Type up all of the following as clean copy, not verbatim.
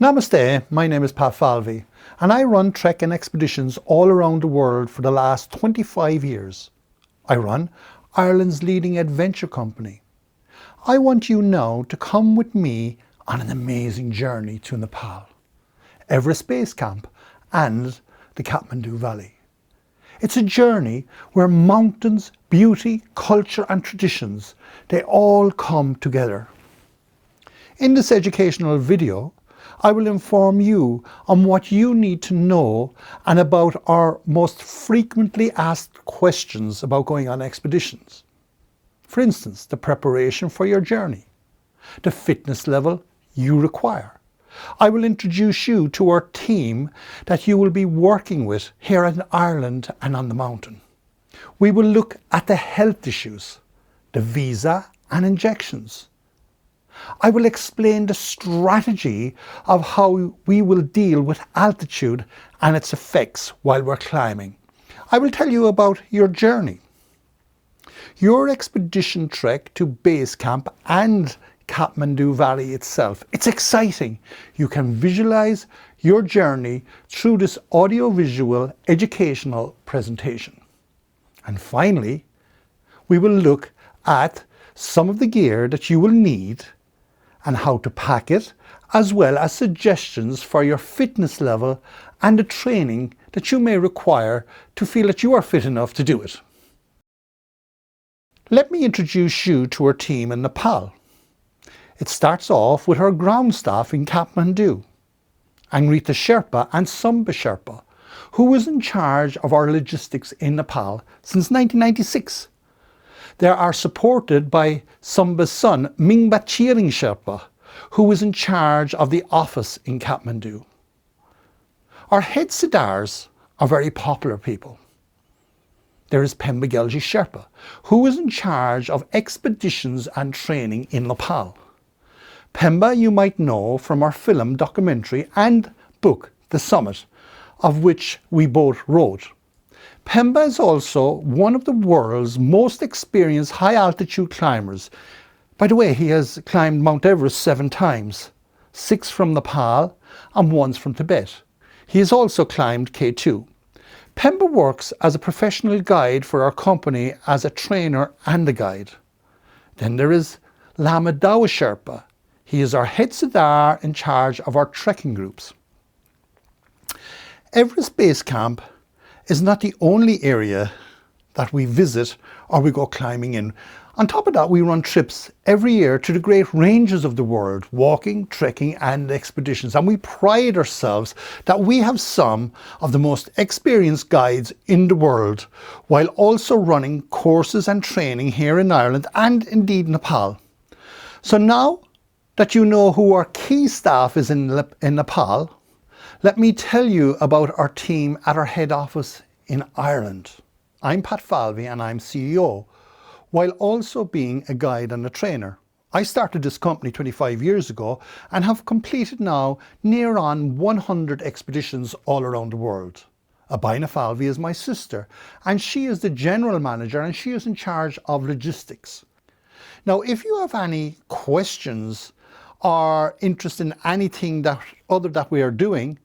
Namaste, my name is Falvey and I run trek and expeditions all around the world for the last 25 years. I run Ireland's leading adventure company. I want you now to come with me on an amazing journey to Nepal, Everest Base Camp and the Kathmandu Valley. It's a journey where mountains, beauty, culture and traditions, they all come together. In this educational video, I will inform you on what you need to know and about our most frequently asked questions about going on expeditions. For instance, the preparation for your journey, the fitness level you require. I will introduce you to our team that you will be working with here in Ireland and on the mountain. We will look at the health issues, the visa and injections. I will explain the strategy of how we will deal with altitude and its effects while we're climbing. I will tell you about your journey. Your expedition trek to base camp and Kathmandu Valley itself. It's exciting. You can visualize your journey through this audio-visual educational presentation. And finally, we will look at some of the gear that you will need and how to pack it, as well as suggestions for your fitness level and the training that you may require to feel that you are fit enough to do it. Let me introduce you to our team in Nepal. It starts off with our ground staff in Kathmandu, Angrita Sherpa and Samba Sherpa, who was in charge of our logistics in Nepal since 1996. They are supported by Samba's son, Mingba Chiring Sherpa, who was in charge of the office in Kathmandu. Our head Siddhars are very popular people. There is Pemba Gelji Sherpa, who is in charge of expeditions and training in Nepal. Pemba you might know from our film, documentary and book, The Summit, of which we both wrote. Pemba is also one of the world's most experienced high-altitude climbers. By the way, he has climbed Mount Everest 7 times, 6 from Nepal and 1 from Tibet. He has also climbed K2. Pemba works as a professional guide for our company as a trainer and a guide. Then there is Lama Dawa Sherpa. He is our head Siddhar in charge of our trekking groups. Everest Base Camp is not the only area that we visit or we go climbing in. On top of that, we run trips every year to the great ranges of the world, walking, trekking and expeditions. And we pride ourselves that we have some of the most experienced guides in the world, while also running courses and training here in Ireland and indeed Nepal. So now that you know who our key staff is in Nepal, let me tell you about our team at our head office in Ireland. I'm Pat Falvey and I'm CEO, while also being a guide and a trainer. I started this company 25 years ago and have completed now near on 100 expeditions all around the world. Abina Falvey is my sister and she is the general manager and she is in charge of logistics. Now, if you have any questions or interest in anything that we are doing,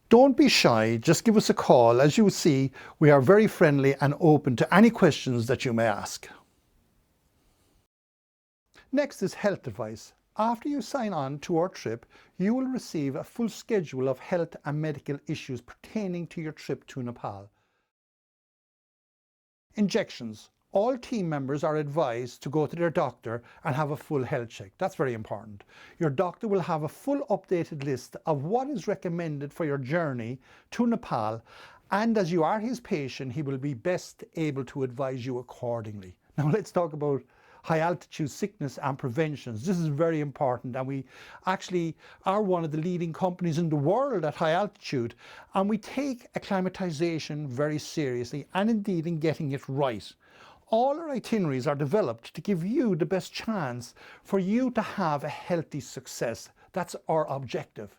don't be shy, just give us a call. As you will see, we are very friendly and open to any questions that you may ask. Next is health advice. After you sign on to our trip, you will receive a full schedule of health and medical issues pertaining to your trip to Nepal. Injections. All team members are advised to go to their doctor and have a full health check. That's very important. Your doctor will have a full updated list of what is recommended for your journey to Nepal, and as you are his patient, he will be best able to advise you accordingly. Now let's talk about high altitude sickness and preventions. This is very important, and we actually are one of the leading companies in the world at high altitude, and we take acclimatization very seriously and indeed in getting it right. All our itineraries are developed to give you the best chance for you to have a healthy success. That's our objective.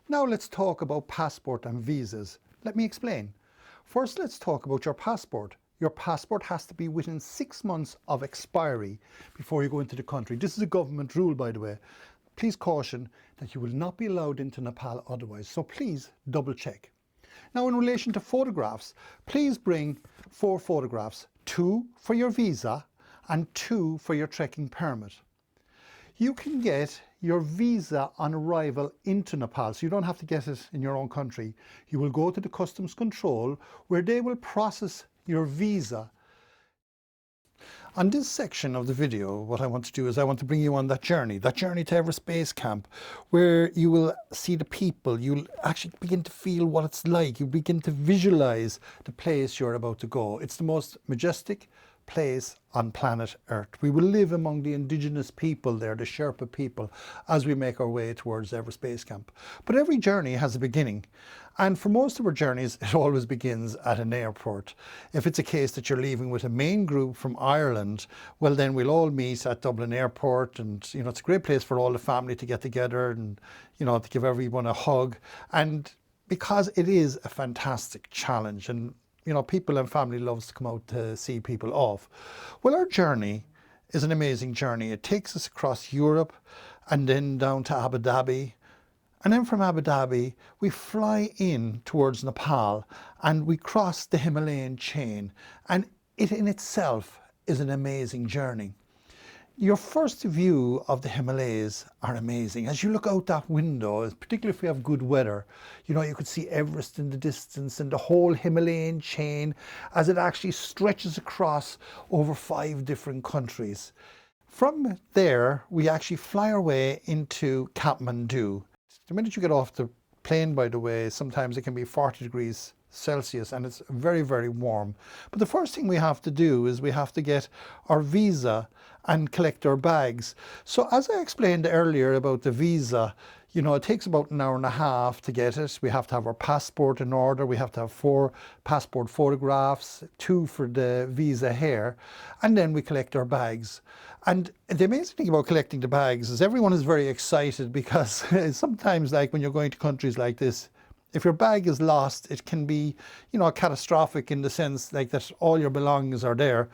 Now let's talk about passport and visas. Let me explain. First, let's talk about your passport. Your passport has to be within 6 months of expiry before you go into the country. This is a government rule, by the way. please caution that you will not be allowed into Nepal otherwise, so please double check. Now, in relation to photographs, please bring 4 photographs, 2 for your visa and 2 for your trekking permit. You can get your visa on arrival into Nepal, so you don't have to get it in your own country. You will go to the customs control where they will process your visa. On this section of the video, what I want to do is I want to bring you on that journey to Everest Base Camp, where you will see the people, you'll actually begin to feel what it's like, you begin to visualize the place you're about to go. It's the most majestic place on planet Earth. We will live among the indigenous people there, the Sherpa people, as we make our way towards Everest Base Camp. But every journey has a beginning, and for most of our journeys it always begins at an airport. If it's a case that you're leaving with a main group from Ireland, well then we'll all meet at Dublin Airport, and it's a great place for all the family to get together and to give everyone a hug, and because it is a fantastic challenge, and people and family loves to come out to see people off. Well, our journey is an amazing journey. It takes us across Europe and then down to Abu Dhabi. And then from Abu Dhabi, we fly in towards Nepal and we cross the Himalayan chain. And it in itself is an amazing journey. Your first view of the Himalayas are amazing. As you look out that window, particularly if we have good weather, you could see Everest in the distance and the whole Himalayan chain as it actually stretches across over 5 different countries. From there, we actually fly our way into Kathmandu. The minute you get off the plane, by the way, sometimes it can be 40 degrees Celsius and it's very, very warm. But the first thing we have to do is we have to get our visa and collect our bags. So as I explained earlier about the visa, it takes about an hour and a half to get it. We have to have our passport in order. We have to have 4 passport photographs, 2 for the visa here, and then we collect our bags. And the amazing thing about collecting the bags is everyone is very excited because sometimes, like when you're going to countries like this, if your bag is lost, it can be, catastrophic in the sense like that all your belongings are there.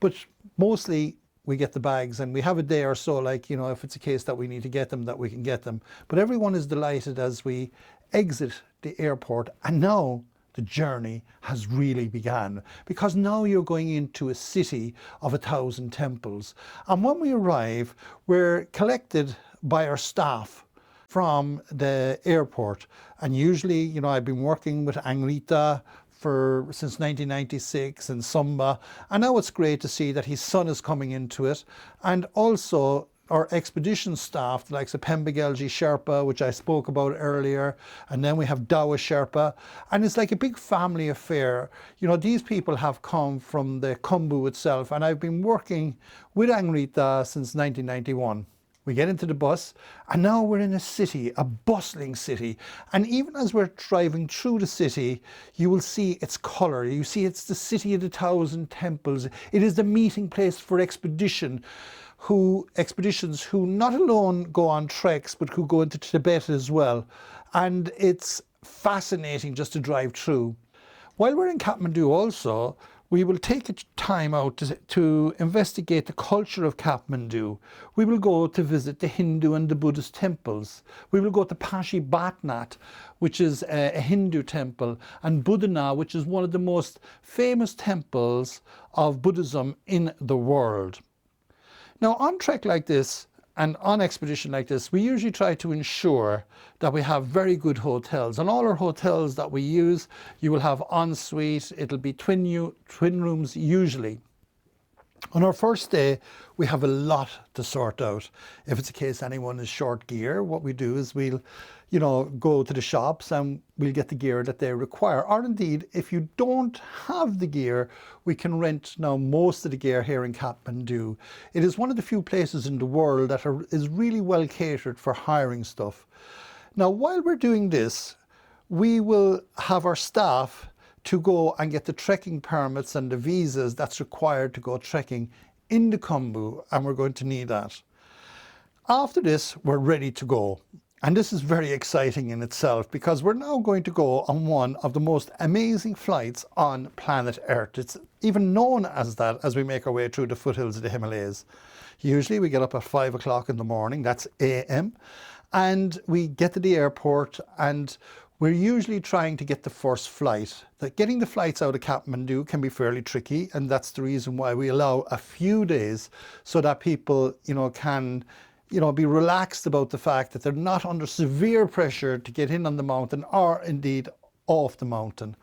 But mostly we get the bags and we have a day or so, like, if it's a case that we need to get them, that we can get them. But everyone is delighted as we exit the airport, and now the journey has really begun, because now you're going into a city of 1,000 temples. And when we arrive, we're collected by our staff from the airport, and usually I've been working with Angrita since 1996 and Sumba, and now it's great to see that his son is coming into it, and also our expedition staff, the likes of Pembegelji Sherpa, which I spoke about earlier, and then we have Dawa Sherpa, and it's like a big family affair. These people have come from the Khumbu itself, and I've been working with Angrita since 1991. We get into the bus and now we're in a city, a bustling city. And even as we're driving through the city, you will see its colour. You see it's the city of the 1,000 temples. It is the meeting place for expeditions who not alone go on treks, but who go into Tibet as well. And it's fascinating just to drive through. While we're in Kathmandu also, we will take a time out to investigate the culture of Kathmandu. We will go to visit the Hindu and the Buddhist temples. We will go to Pashi Bhatnath, which is a Hindu temple, and Budana, which is one of the most famous temples of Buddhism in the world. Now, on trek like this, and on expedition like this, we usually try to ensure that we have very good hotels. And all our hotels that we use, you will have ensuite. It'll be twin rooms usually. On our first day, we have a lot to sort out. If it's a case anyone is short gear, what we do is we'll, go to the shops and we'll get the gear that they require. Or indeed, if you don't have the gear, we can rent now most of the gear here in Kathmandu. It is one of the few places in the world that is really well catered for hiring stuff. Now, while we're doing this, we will have our staff to go and get the trekking permits and the visas that's required to go trekking in the Khumbu, and we're going to need that. After this, we're ready to go. And this is very exciting in itself, because we're now going to go on one of the most amazing flights on planet Earth. It's even known as that as we make our way through the foothills of the Himalayas. Usually we get up at 5 o'clock in the morning, that's AM, and we get to the airport, and we're usually trying to get the first flight. Getting the flights out of Kathmandu can be fairly tricky, and that's the reason why we allow a few days so that people, can, be relaxed about the fact that they're not under severe pressure to get in on the mountain or indeed off the mountain.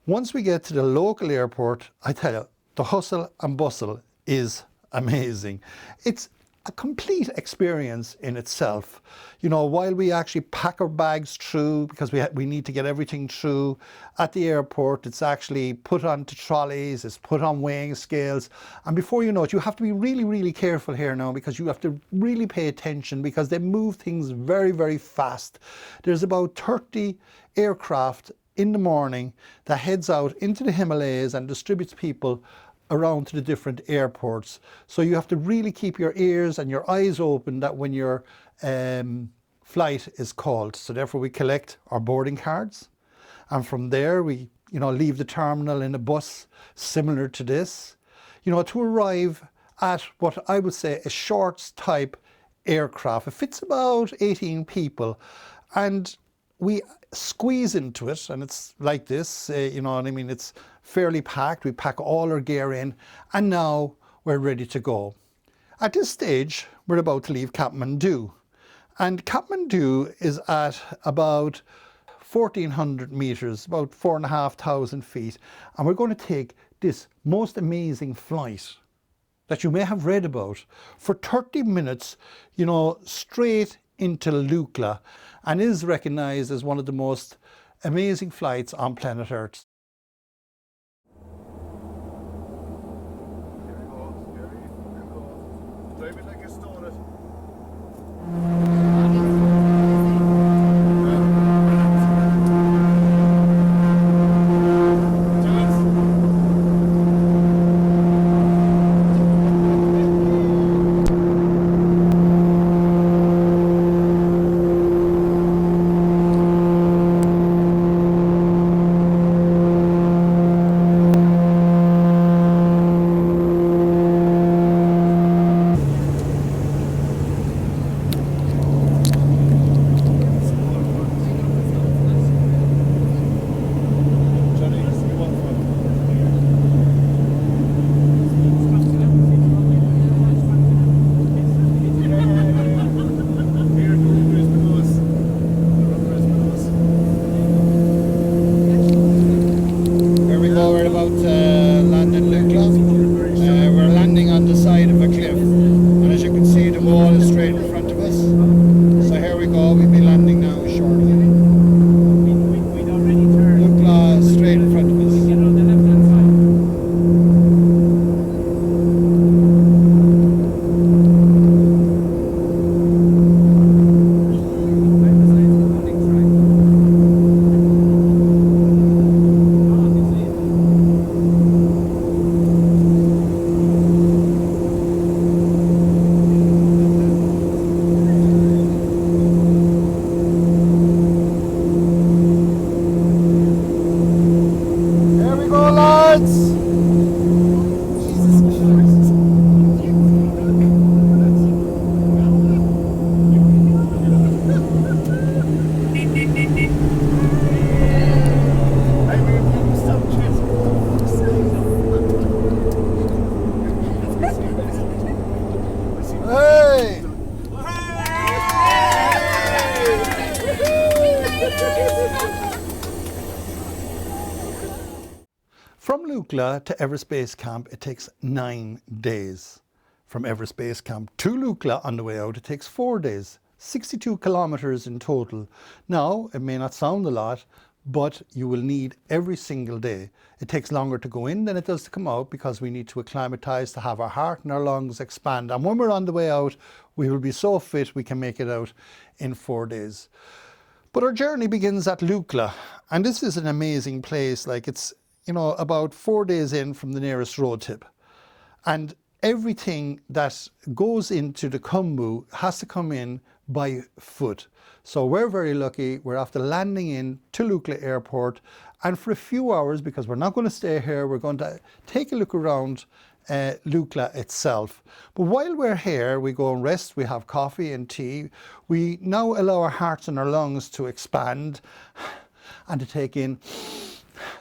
Once we get to the local airport, I tell you, the hustle and bustle is amazing. It's a complete experience in itself. While we actually pack our bags through, because we need to get everything through at the airport, it's actually put onto trolleys, it's put on weighing scales, and before you know it, you have to be really, really careful here now, because you have to really pay attention, because they move things very, very fast. There's about 30 aircraft in the morning that heads out into the Himalayas and distributes people around to the different airports. So you have to really keep your ears and your eyes open that when your flight is called. So therefore we collect our boarding cards, and from there we leave the terminal in a bus similar to this, to arrive at what I would say a shorts type aircraft. It fits about 18 people, and we squeeze into it, and it's like this, it's fairly packed. We pack all our gear in, and now we're ready to go. At this stage, we're about to leave Kathmandu, and Kathmandu is at about 1,400 meters, about 4,500 feet, and we're going to take this most amazing flight that you may have read about for 30 minutes, straight into Lukla, and is recognized as one of the most amazing flights on planet Earth. From Lukla to Everest Base Camp, it takes 9 days. From Everest Base Camp to Lukla on the way out, it takes 4 days, 62 kilometers in total. Now, it may not sound a lot, but you will need every single day. It takes longer to go in than it does to come out because we need to acclimatise to have our heart and our lungs expand. And when we're on the way out, we will be so fit we can make it out in 4 days. But our journey begins at Lukla, and this is an amazing place. Like, it's, about 4 days in from the nearest road tip. And everything that goes into the Khumbu has to come in by foot. So we're very lucky. We're after landing in to Lukla Airport, and for a few hours, because we're not going to stay here, we're going to take a look around Lukla itself. But while we're here, we go and rest, we have coffee and tea. We now allow our hearts and our lungs to expand and to take in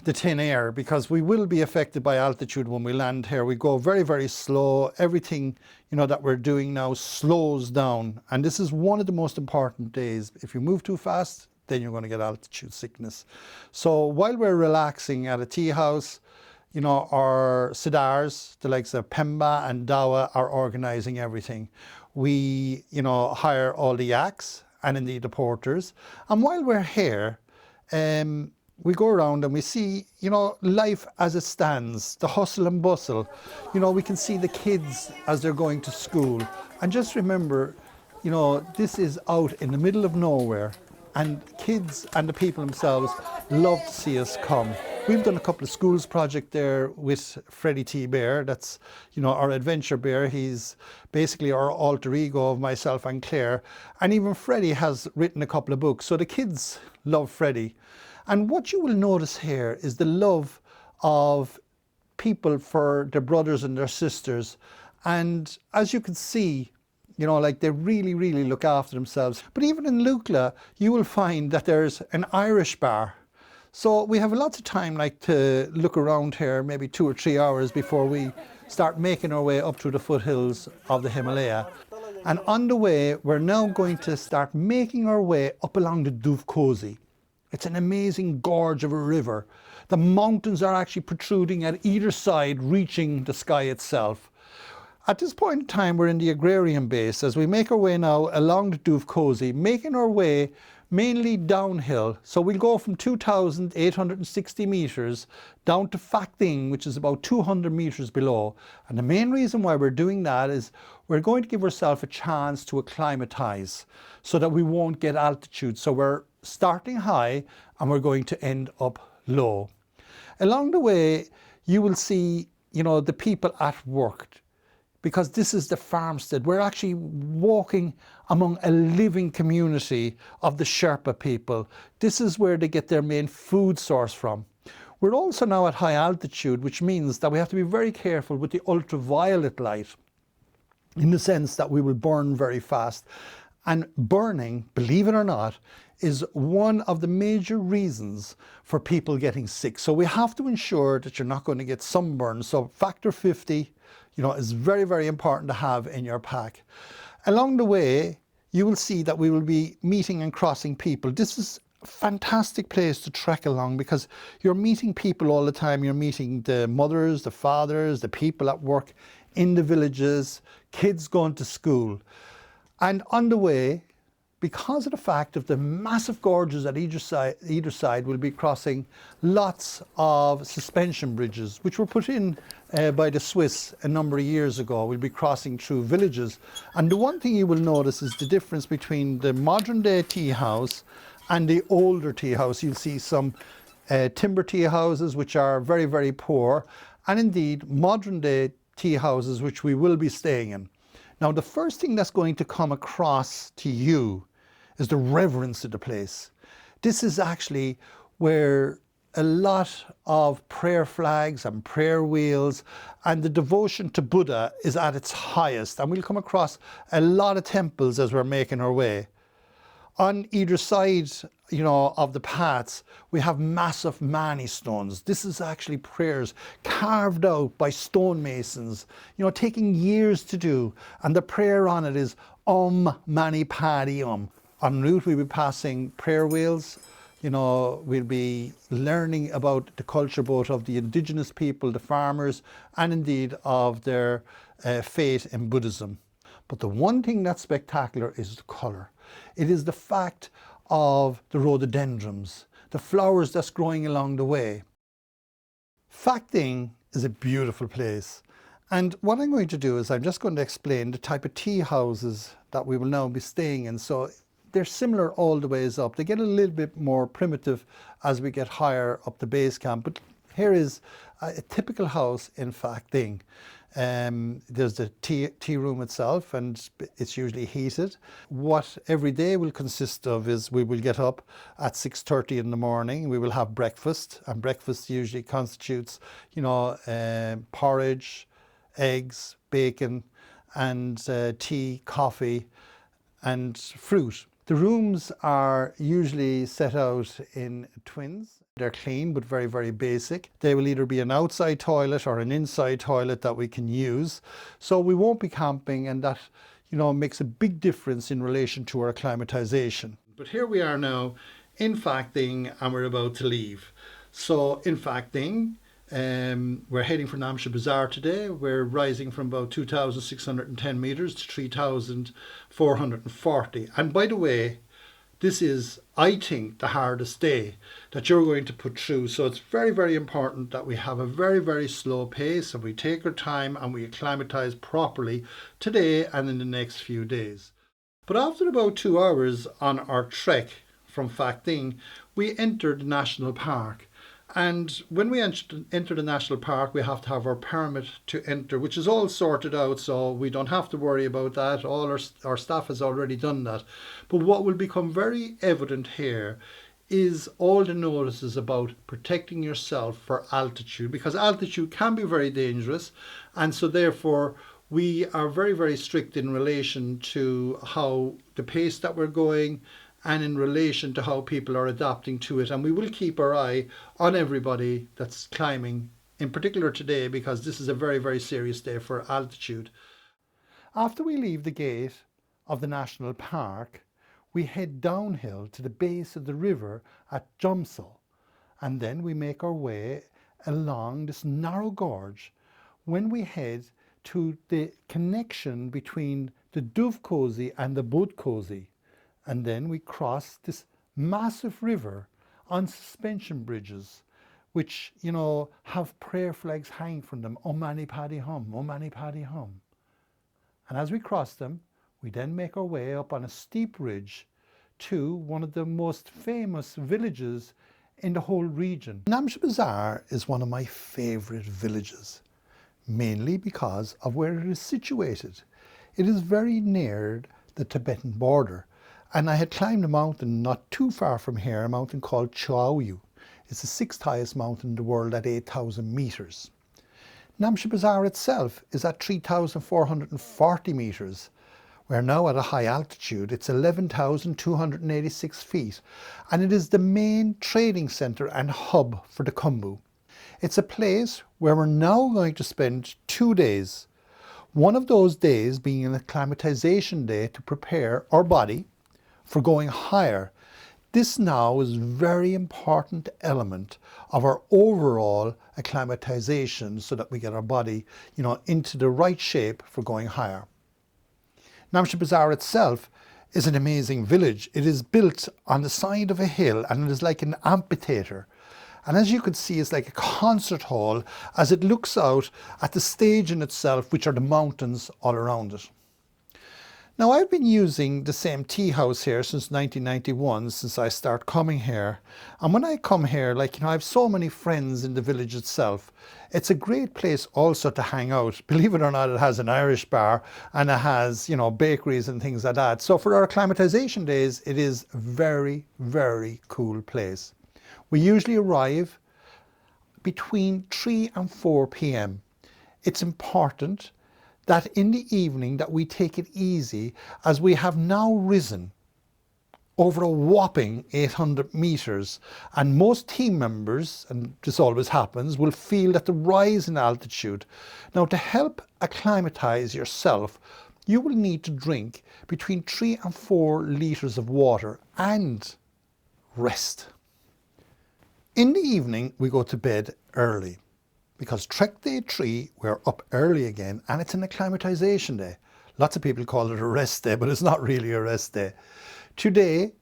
the thin air, because we will be affected by altitude when we land here. We go very, very slow. Everything, that we're doing now slows down. And this is one of the most important days. If you move too fast, then you're going to get altitude sickness. So while we're relaxing at a tea house, our Sidars, the likes of Pemba and Dawa, are organising everything. We, hire all the yaks and indeed the porters. And while we're here, we go around and we see, life as it stands, the hustle and bustle. We can see the kids as they're going to school. And just remember, this is out in the middle of nowhere, and kids and the people themselves love to see us come. We've done a couple of schools project there with Freddie T. Bear. That's, our adventure bear. He's basically our alter ego of myself and Claire. And even Freddie has written a couple of books. So the kids love Freddie. And what you will notice here is the love of people for their brothers and their sisters. And as you can see, they really, really look after themselves. But even in Lukla, you will find that there's an Irish bar. So we have lots of time to look around here, maybe 2 or 3 hours before we start making our way up through the foothills of the Himalaya. And on the way, we're now going to start making our way up along the Duvkosi. It's an amazing gorge of a river. The mountains are actually protruding at either side, reaching the sky itself. At this point in time, we're in the agrarian base as we make our way now along the Duvkosi, making our way mainly downhill. So we'll go from 2,860 metres down to Phakding, which is about 200 metres below. And the main reason why we're doing that is we're going to give ourselves a chance to acclimatise so that we won't get altitude. So we're starting high and we're going to end up low. Along the way, you will see, the people at work, because this is the farmstead. We're actually walking among a living community of the Sherpa people. This is where they get their main food source from. We're also now at high altitude, which means that we have to be very careful with the ultraviolet light, in the sense that we will burn very fast. And burning, believe it or not, is one of the major reasons for people getting sick. So we have to ensure that you're not going to get sunburn. So factor 50, is very, very important to have in your pack. Along the way, you will see that we will be meeting and crossing people. This is a fantastic place to trek along because you're meeting people all the time. You're meeting the mothers, the fathers, the people at work in the villages, kids going to school. And on the way, because of the fact of the massive gorges at either side, we'll be crossing lots of suspension bridges, which were put in by the Swiss a number of years ago. We'll be crossing through villages. And the one thing you will notice is the difference between the modern day tea house and the older tea house. You'll see some timber tea houses, which are very, very poor, and indeed modern day tea houses, which we will be staying in. Now, the first thing that's going to come across to you is the reverence of the place. This is actually where a lot of prayer flags and prayer wheels and the devotion to Buddha is at its highest. And we'll come across a lot of temples as we're making our way. On either side, of the paths, we have massive mani stones. This is actually prayers carved out by stonemasons, taking years to do. And the prayer on it is Om Mani Padme Hum. En route, we'll be passing prayer wheels. We'll be learning about the culture both of the indigenous people, the farmers, and indeed of their faith in Buddhism. But the one thing that's spectacular is the colour. It is the fact of the rhododendrons, the flowers that's growing along the way. Phakding is a beautiful place. And what I'm going to do is I'm just going to explain the type of tea houses that we will now be staying in. So they're similar all the ways up. They get a little bit more primitive as we get higher up the base camp. But here is a typical house in Phakding. There's the tea room itself, and it's usually heated. What every day will consist of is we will get up at 6:30 in the morning. We will have breakfast, and breakfast usually constitutes, porridge, eggs, bacon, and tea, coffee, and fruit. The rooms are usually set out in twins. They're clean but very, very basic. They will either be an outside toilet or an inside toilet that we can use. So we won't be camping, and that, makes a big difference in relation to our acclimatization. But here we are now in Facting, and we're about to leave. So in Facting, we're heading for Namche Bazaar today. We're rising from about 2,610 meters to 3,440. And by the way, this is, I think, the hardest day that you're going to put through. So it's very, very important that we have a very, very slow pace, and we take our time and we acclimatize properly today and in the next few days. But after about 2 hours on our trek from Facting, we entered the national park. And when we enter the national park, we have to have our permit to enter, which is all sorted out, so we don't have to worry about that. All our staff has already done that. But what will become very evident here is all the notices about protecting yourself for altitude, because altitude can be very dangerous, and so therefore we are very, very strict in relation to how the pace that we're going, and in relation to how people are adapting to it. And we will keep our eye on everybody that's climbing, in particular today, because this is a very, very serious day for altitude. After we leave the gate of the national park, we head downhill to the base of the river at Jomsel, and then we make our way along this narrow gorge when we head to the connection between the Duvkosi and the Budkosi. And then we cross this massive river on suspension bridges, which, have prayer flags hanging from them. O Mani Padme Hum, O Mani Padme Hum. And as we cross them, we then make our way up on a steep ridge to one of the most famous villages in the whole region. Namche Bazaar is one of my favorite villages, mainly because of where it is situated. It is very near the Tibetan border. And I had climbed a mountain not too far from here, a mountain called Chaoyu. It's the 6th highest mountain in the world at 8,000 meters. Namche Bazaar itself is at 3,440 meters. We're now at a high altitude. It's 11,286 feet, and it is the main trading center and hub for the Khumbu. It's a place where we're now going to spend 2 days. One of those days being an acclimatization day to prepare our body for going higher. This now is a very important element of our overall acclimatization, so that we get our body, into the right shape for going higher. Namche Bazaar itself is an amazing village. It is built on the side of a hill, and it is like an amphitheater. And as you can see, it's like a concert hall as it looks out at the stage in itself, which are the mountains all around it. Now, I've been using the same tea house here since 1991, since I started coming here. And when I come here, I have so many friends in the village itself. It's a great place also to hang out. Believe it or not, it has an Irish bar, and it has, bakeries and things like that. So for our acclimatization days, it is a very, very cool place. We usually arrive between 3 and 4 p.m. It's important that in the evening that we take it easy, as we have now risen over a whopping 800 meters, and most team members, and this always happens, will feel that the rise in altitude. Now, to help acclimatize yourself, you will need to drink between 3 and 4 liters of water and rest. In the evening, we go to bed early, because Trek Day 3, we're up early again, and it's an acclimatization day. Lots of people call it a rest day, but it's not really a rest day. Today,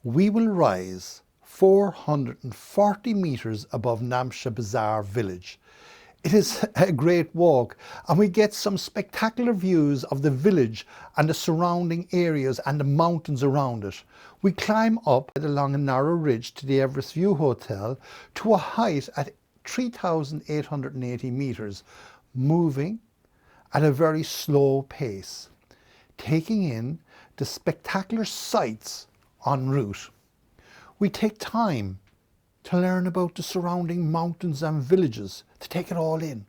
we will rise 440 meters above Namche Bazaar village. It is a great walk, and we get some spectacular views of the village and the surrounding areas and the mountains around it. We climb up along a narrow ridge to the Everest View Hotel to a height at 3,880 meters, moving at a very slow pace, taking in the spectacular sights en route. We take time to learn about the surrounding mountains and villages, to take it all in.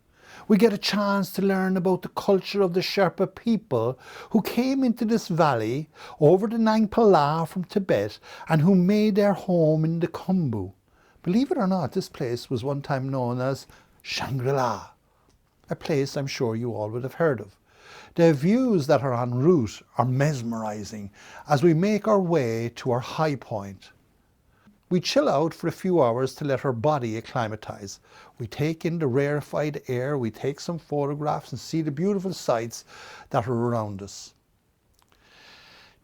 We get a chance to learn about the culture of the Sherpa people who came into this valley over the Nangpa La from Tibet and who made their home in the Khumbu. Believe it or not, this place was one time known as Shangri-La, a place I'm sure you all would have heard of. The views that are en route are mesmerizing as we make our way to our high point. We chill out for a few hours to let our body acclimatize. We take in the rarefied air, we take some photographs and see the beautiful sights that are around us.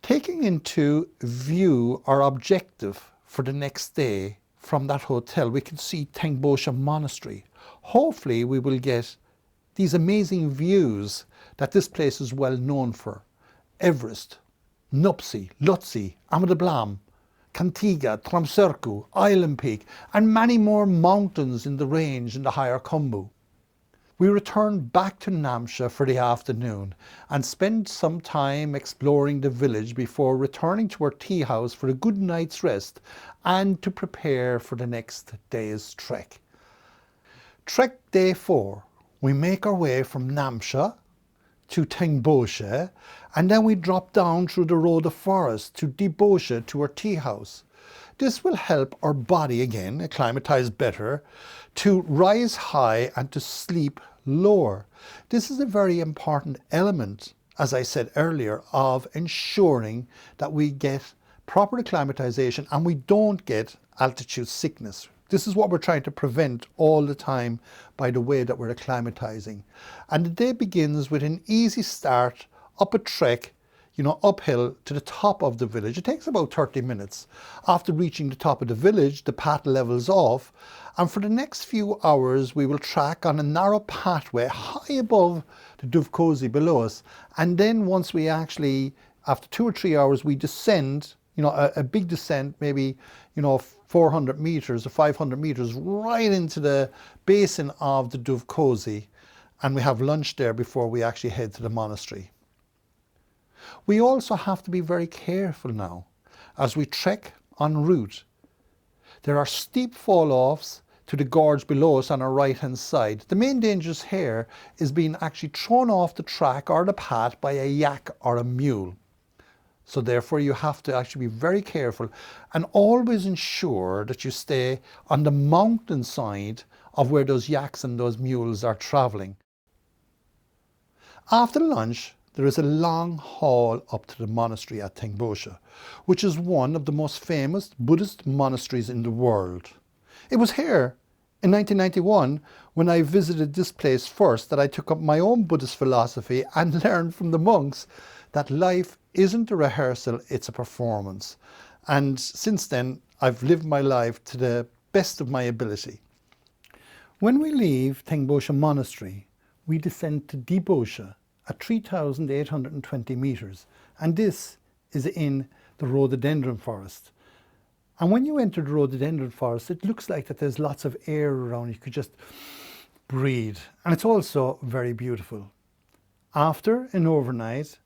Taking into view our objective for the next day from that hotel, we can see Tengbosha Monastery. Hopefully we will get these amazing views that this place is well known for. Everest, Nuptse, Lhotse, Amadablam, Cantiga, Tramserku, Island Peak, and many more mountains in the range in the higher Khumbu. We returned back to Namche for the afternoon and spent some time exploring the village before returning to our tea house for a good night's rest and to prepare for the next day's trek. Trek day 4, we make our way from Namche to Tengbosha, and then we drop down through the road of forest to Dibosha to our tea house. This will help our body again acclimatize better, to rise high and to sleep lower. This is a very important element, as I said earlier, of ensuring that we get proper acclimatization and we don't get altitude sickness. This is what we're trying to prevent all the time by the way that we're acclimatizing. And the day begins with an easy start up a trek, uphill to the top of the village. It takes about 30 minutes. After reaching the top of the village, the path levels off, and for the next few hours we will track on a narrow pathway high above the Duvkosi below us. And then once we actually, after 2 or 3 hours, we descend, a big descent, maybe 400 meters or 500 meters right into the basin of the Duvkosi, and we have lunch there before we actually head to the monastery. We also have to be very careful now as we trek en route. There are steep fall-offs to the gorge below us on our right hand side. The main dangers here is being actually thrown off the track or the path by a yak or a mule. So therefore you have to actually be very careful and always ensure that you stay on the mountain side of where those yaks and those mules are travelling. After lunch, there is a long haul up to the monastery at Tengbosha, which is one of the most famous Buddhist monasteries in the world. It was here in 1991 when I visited this place first that I took up my own Buddhist philosophy and learned from the monks that life isn't a rehearsal, it's a performance. And since then, I've lived my life to the best of my ability. When we leave Tengbosha Monastery, we descend to Dibosha at 3,820 meters, and this is in the rhododendron forest. And when you enter the rhododendron forest, it looks like that there's lots of air around. You could just breathe, and it's also very beautiful. After an overnight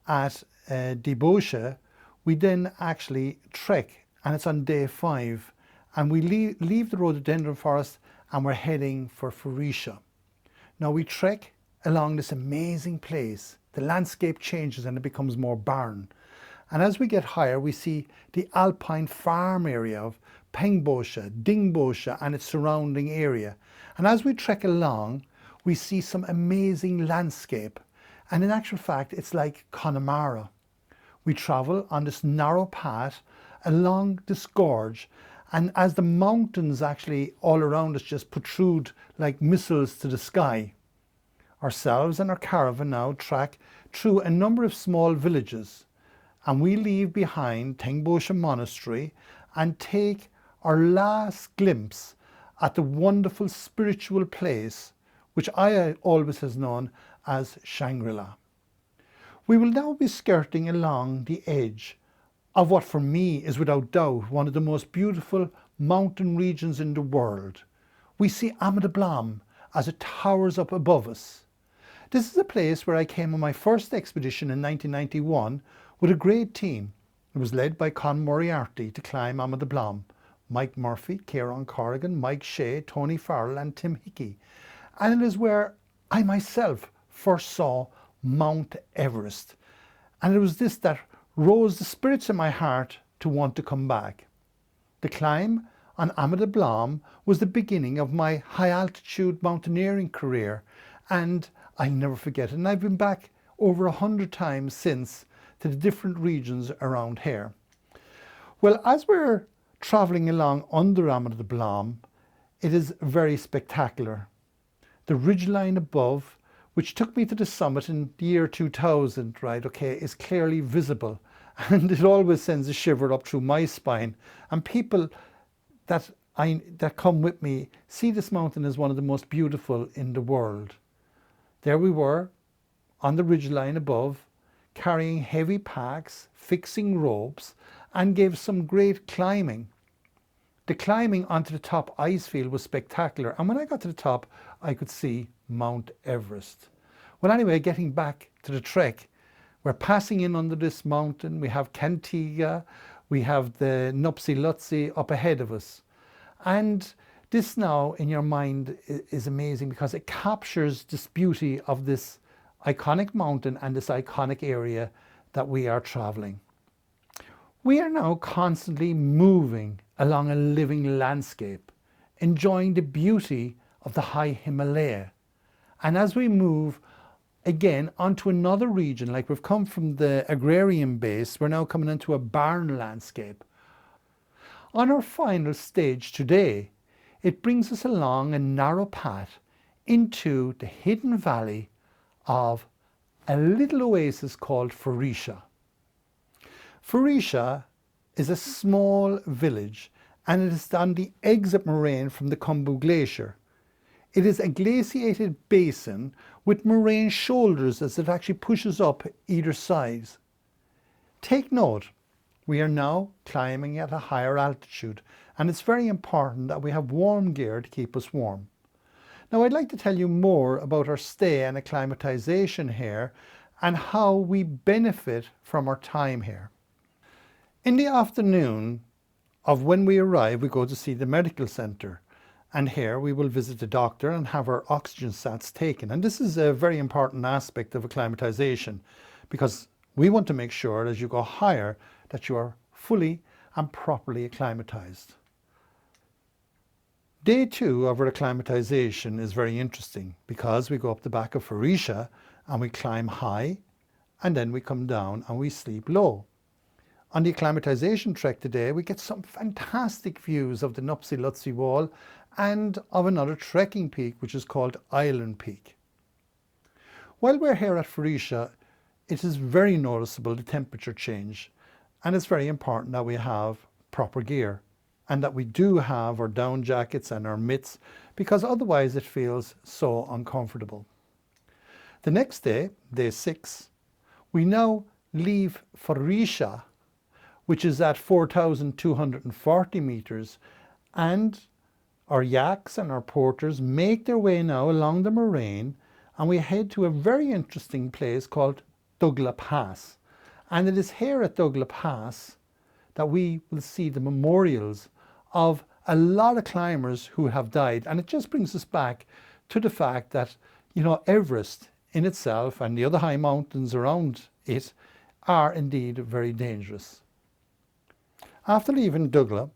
at Dibosha, we then actually trek, and it's on day 5, and we leave the rhododendron forest and we're heading for Furisha. Now we trek along this amazing place. The landscape changes and it becomes more barren, and as we get higher we see the alpine farm area of Pengbosha, Dingbosha and its surrounding area, and as we trek along we see some amazing landscape, and in actual fact it's like Connemara. We travel on this narrow path along this gorge, and as the mountains actually all around us just protrude like missiles to the sky, ourselves and our caravan now track through a number of small villages, and we leave behind Tengbosha Monastery and take our last glimpse at the wonderful spiritual place which I always has known as Shangri-La. We will now be skirting along the edge of what for me is without doubt one of the most beautiful mountain regions in the world. We see Amadablam as it towers up above us. This is a place where I came on my first expedition in 1991 with a great team. It was led by Con Moriarty to climb Amadablam, Mike Murphy, Kieran Corrigan, Mike Shea, Tony Farrell and Tim Hickey. And it is where I myself first saw Mount Everest, and it was this that rose the spirits in my heart to want to come back. The climb on Ama de Blanc was the beginning of my high altitude mountaineering career, and I'll never forget it. And I've been back over 100 times since to the different regions around here. Well, as we're travelling along under Ama de Blanc, it is very spectacular. The ridgeline above, which took me to the summit in the year 2000, right, okay, is clearly visible. And it always sends a shiver up through my spine. And people that come with me see this mountain as one of the most beautiful in the world. There we were, on the ridgeline above, carrying heavy packs, fixing ropes, and gave some great climbing. The climbing onto the top ice field was spectacular, and when I got to the top, I could see Mount Everest. Well, anyway, getting back to the trek, we're passing in under this mountain. We have Cantiga, we have the Nuptse Lutse up ahead of us. And this now in your mind is amazing because it captures this beauty of this iconic mountain and this iconic area that we are traveling. We are now constantly moving along a living landscape, enjoying the beauty of the high Himalaya. And as we move again onto another region, like we've come from the agrarian base, we're now coming into a barren landscape. On our final stage today, it brings us along a narrow path into the hidden valley of a little oasis called Farisha. Farisha is a small village, and it is on the exit moraine from the Khumbu Glacier. It is a glaciated basin with moraine shoulders as it actually pushes up either side. Take note, we are now climbing at a higher altitude, and it's very important that we have warm gear to keep us warm. Now I'd like to tell you more about our stay and acclimatization here and how we benefit from our time here. In the afternoon of when we arrive, we go to see the medical centre, and here we will visit the doctor and have our oxygen sats taken. And this is a very important aspect of acclimatization because we want to make sure as you go higher that you are fully and properly acclimatized. Day 2 of our acclimatization is very interesting because we go up the back of Farisha and we climb high, and then we come down and we sleep low. On the acclimatization trek today, we get some fantastic views of the Nuptse Lutse wall and of another trekking peak which is called Island Peak. While we're here at Farisha, it is very noticeable the temperature change, and it's very important that we have proper gear and that we do have our down jackets and our mitts, because otherwise it feels so uncomfortable. The next day, day 6, we now leave Farisha, which is at 4,240 meters, and our yaks and our porters make their way now along the moraine, and we head to a very interesting place called Douglas Pass. And it is here at Douglas Pass that we will see the memorials of a lot of climbers who have died. And it just brings us back to the fact that, you know, Everest in itself and the other high mountains around it are indeed very dangerous. After leaving Douglas,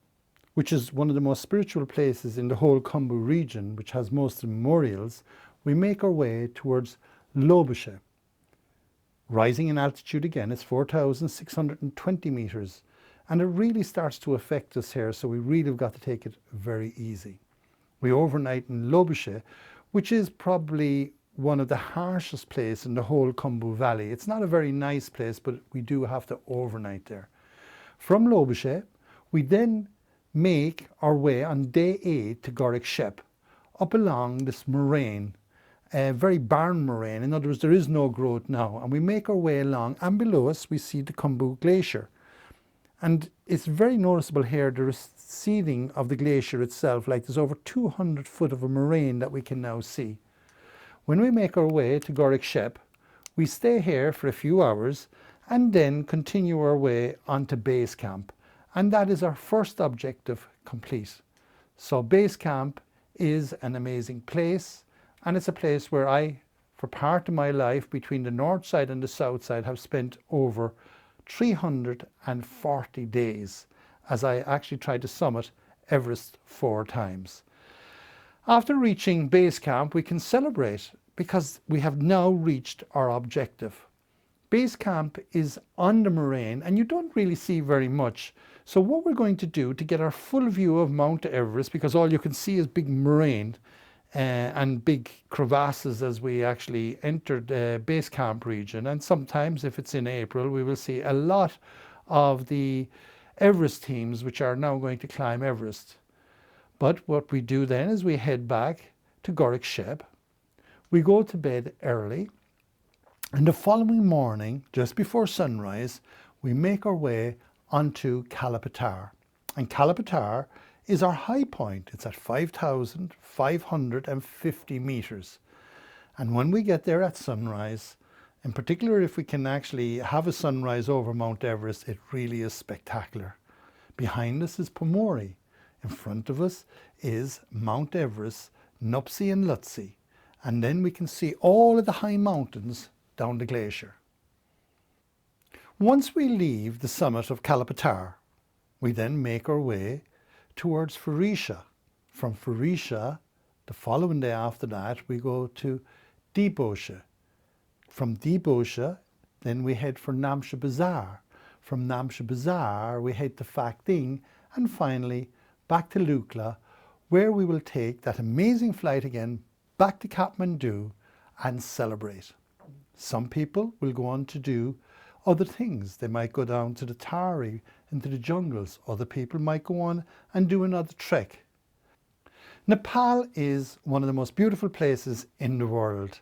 which is one of the most spiritual places in the whole Khumbu region, which has most memorials, we make our way towards Lobuche. Rising in altitude again, it's 4,620 meters, and it really starts to affect us here, so we really have got to take it very easy. We overnight in Lobuche, which is probably one of the harshest places in the whole Khumbu Valley. It's not a very nice place, but we do have to overnight there. From Lobuche, we then make our way on day 8 to Gorik Shep, up along this moraine, a very barren moraine. In other words, there is no growth now, and we make our way along, and below us we see the Khumbu Glacier. And it's very noticeable here, the receding of the glacier itself, like there's over 200 foot of a moraine that we can now see. When we make our way to Gorik Shep, we stay here for a few hours and then continue our way onto base camp. And that is our first objective complete. So base camp is an amazing place, and it's a place where I for part of my life between the north side and the south side have spent over 340 days as I actually tried to summit Everest 4 times. After reaching base camp, we can celebrate because we have now reached our objective. Base camp is on the moraine and you don't really see very much. So what we're going to do to get our full view of Mount Everest, because all you can see is big moraine and big crevasses as we actually enter the base camp region. And sometimes if it's in April, we will see a lot of the Everest teams which are now going to climb Everest. But what we do then is we head back to Gorik Sheb. We go to bed early. And the following morning, just before sunrise, we make our way onto Kalapatar. And Kalapatar is our high point. It's at 5,550 meters. And when we get there at sunrise, in particular if we can actually have a sunrise over Mount Everest, it really is spectacular. Behind us is Pomori. In front of us is Mount Everest, Nuptse and Lhotse. And then we can see all of the high mountains down the glacier. Once we leave the summit of Kalapatar, we then make our way towards Farisha. From Farisha, the following day after that, we go to Dibosha. From Dibosha, then we head for Namche Bazaar. From Namche Bazaar, we head to Phak Ding, and finally back to Lukla, where we will take that amazing flight again back to Kathmandu and celebrate. Some people will go on to do other things. They might go down to the Tari, into the jungles. Other people might go on and do another trek. Nepal is one of the most beautiful places in the world.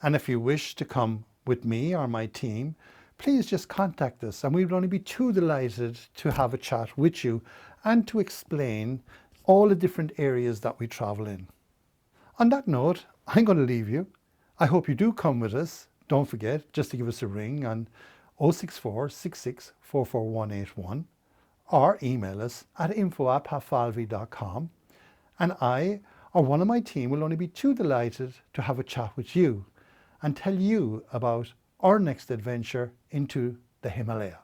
And if you wish to come with me or my team, please just contact us and we would only be too delighted to have a chat with you and to explain all the different areas that we travel in. On that note, I'm going to leave you. I hope you do come with us. Don't forget just to give us a ring on 064 66 44181 or email us at info@pafalvey.com, and I or one of my team will only be too delighted to have a chat with you and tell you about our next adventure into the Himalaya.